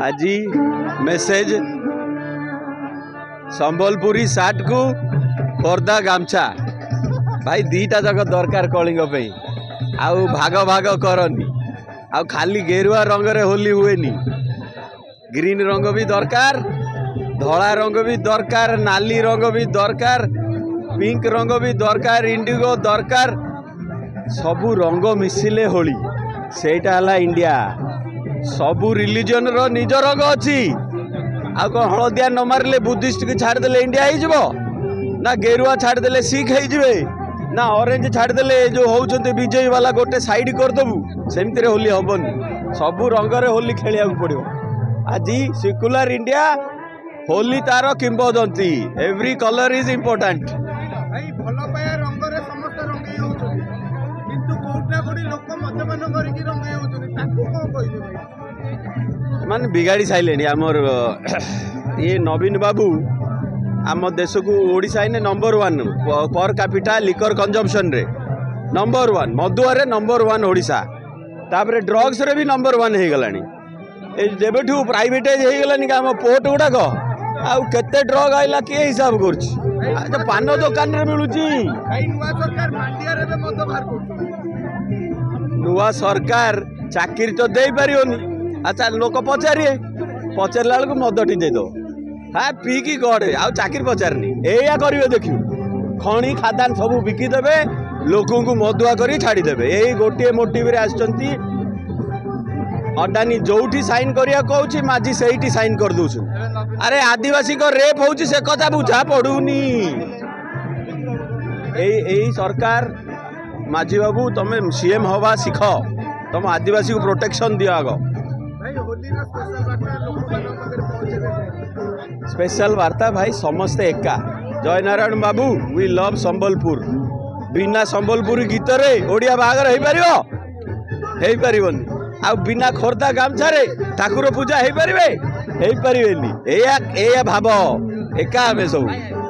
आज message Sambalpuri shirt को खोर्धा गामछा भाई दीटा जग दरकार कलिंग आउ भाग भाग करनी आउ खाली गेरुआ रंग रे होली हुएनी ग्रीन रंग भी दरकार धला रंग भी दरकार नाली रंग भी दरकार पिंक रंग भी दरकार इंडिगो दरकार सबू रंग मिसिले होली सेटा हला इंडिया सबू रिलीजन रो निज रंग अच्छी आ कौन हलदिया न मारे बुद्धिस्ट की छाड़देले इंडिया हो ना गेरुआ छाड़देले सिख हो ना ऑरेंज छाड़देले जो होउछन्ते विजय वाला गोटे साइड करदेबू सेमती होली हेनी सबू रंग रे होली खेलिया पड़ो आज सेक्युलर इंडिया होली तार किंबदंती एवरी कलर इज इम्पोर्टेंट मान बिगाड़ी सारे आमर ये नवीन बाबू आम देश को ओडिशा इन number 1 per capita liquor consumption रे नंबर 1 मधुआ रे नंबर 1 ओडिशा तापर ड्रग्स रे भी नंबर 1 हो गलानी जेबेठू प्राइवेटाइज हो गलानी आम पोर्ट गुड़ाक आउ केते ड्रग आइला किए हिसाब कर पान दुकान रे मिलुची नुआ सरकार चाकरी तो दे पारियोनी अच्छा लोक पचारे पचारा बेलू मदटी दे दो हाँ पीकी गड़े आउ चाकरी पचारनी एया करेंगे देखियो खणी खादान सब बिकिदेवे लोक मदुआ कर छाड़देवे यही गोटे मोटिव आसचंती अडानी जोठी साइन करिया कहूँ माझी से साइन कर दौर अरे आदिवासी को रेप होची से कथा बुझा पड़ूनी यही सरकार माझी बाबू तुम सीएम हवा शिख तुम आदिवासी को प्रोटेक्शन दियो आग स्पेशल वार्ता भाई समस्ते एका जय नारायण बाबू वी लव संबलपुर बिना संबलपुर गीत रे ओडिया बागर हो पारिबनी आ बिना खोर्धा गामछा रे ठाकुर पूजा हो पारे भाव एका आमे सब